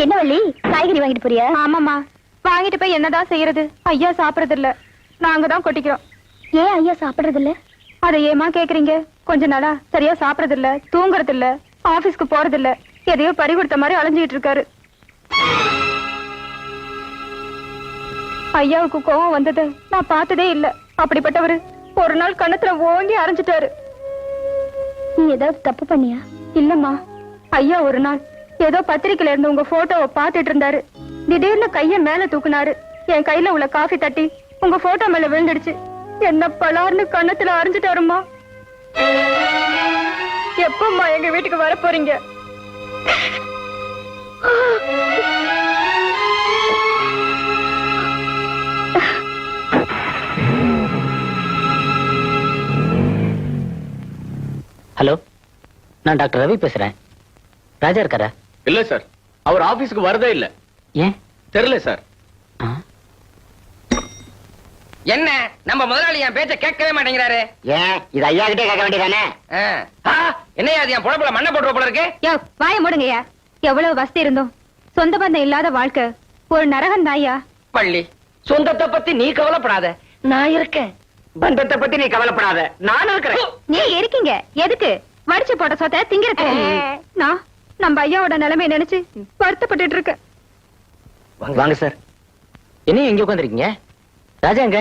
என்ன வள்ளி, காய்கறி வாங்கிட்டு போறியா? ஆமாமா, வாங்கிட்டு போய் என்னதான் செய்யறது? ஐயா சாப்பிடறது இல்ல, நாங்க தான் கொட்டிக்கிறோம். ஏன் ஐயா சாப்பிடறது இல்ல? அதை ஏமா கேக்குறீங்க? கொஞ்ச நாளா சரியா சாப்பிடறது இல்ல, தூங்குறது இல்ல, ஆபீஸ்க்கு போறது இல்ல, எதையோ பறி கொடுத்த மாதிரி அலைஞ்சிட்டு இருக்காரு. ஐயாவுக்கு கோவம் வந்தது நான் பார்த்ததே இல்ல. அப்படிப்பட்டவரு ஒரு நாள் கண்ணத்துல ஓங்கி அரைஞ்சிட்டாரு. நீ ஏதாவது தப்பு பண்ணியா? இல்லம்மா, ஐயா ஒரு நாள் ஏதோ பத்திரிக்கையில இருந்து உங்க போட்டோவை பாத்துட்டு இருந்தாரு. திடீர்னு கைய மேல தூக்குனாரு. என் கையில உள்ள காஃபி தட்டி உங்க போட்டோ மேல விழுந்துடுச்சு. என்ன பலார்னு கண்ணத்துல அரைஞ்சிட்டாருமா. எப்பம்மா எங்க வீட்டுக்கு வர போறீங்க? ஹலோ, நான் டாக்டர் ரவி பேசுறேன். ராஜா இருக்காரா? இல்ல சார், அவர் ஆபீஸ்க்கு வரதே இல்ல. ஏன் தெரியல சார். என்ன நம்ம முதலாளி என் பேச்ச கேட்கவே மாட்டேங்கிறாரு? ஏன் இது ஐயா கிட்டே கேட்க வேண்டியதானே? என்னையா அது என் பொழப்புல மண்ணை போட்டு போல இருக்கு? யோ, வாய மூடுங்கய்யா. எவ்வளவு வசதி இருந்தோம் சொந்த பந்தம் இல்லாத வாழ்க்கை ஒரு நரகம் தாயா. பள்ளி, சொந்தத்தை பத்தி நீ கவலைப்படாத, நான் இருக்கேன். பந்தத்தை பத்தி நீ கவலைப்படாத, நான் இருக்கிறேன். நீ இருக்கீங்க எதுக்கு? வடிச்சு போட்ட சொத்தை திங்கிறது. நான் நம்ம ஐயாவோட நிலைமையை நினைச்சு வருத்தப்பட்டு இருக்கேன். வாங்க சார். என்ன எங்க உட்காந்துருக்கீங்க? ராஜா எங்க?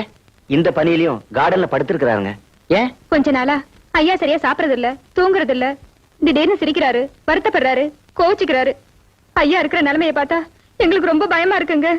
இந்த பனியிலையும் கார்டன்ல படுத்திருக்கிறாருங்க. ஏன்? கொஞ்ச நாளா ஐயா சரியா சாப்பிடறது இல்ல, தூங்குறது இல்ல, திடீர்னு சிரிக்கிறாரு, வருத்தப்படுறாரு, கோச்சுக்கிறாரு. ஐயா இருக்கிற நிலைமையை பார்த்தா எங்களுக்கு ரொம்ப பயமா இருக்குங்க.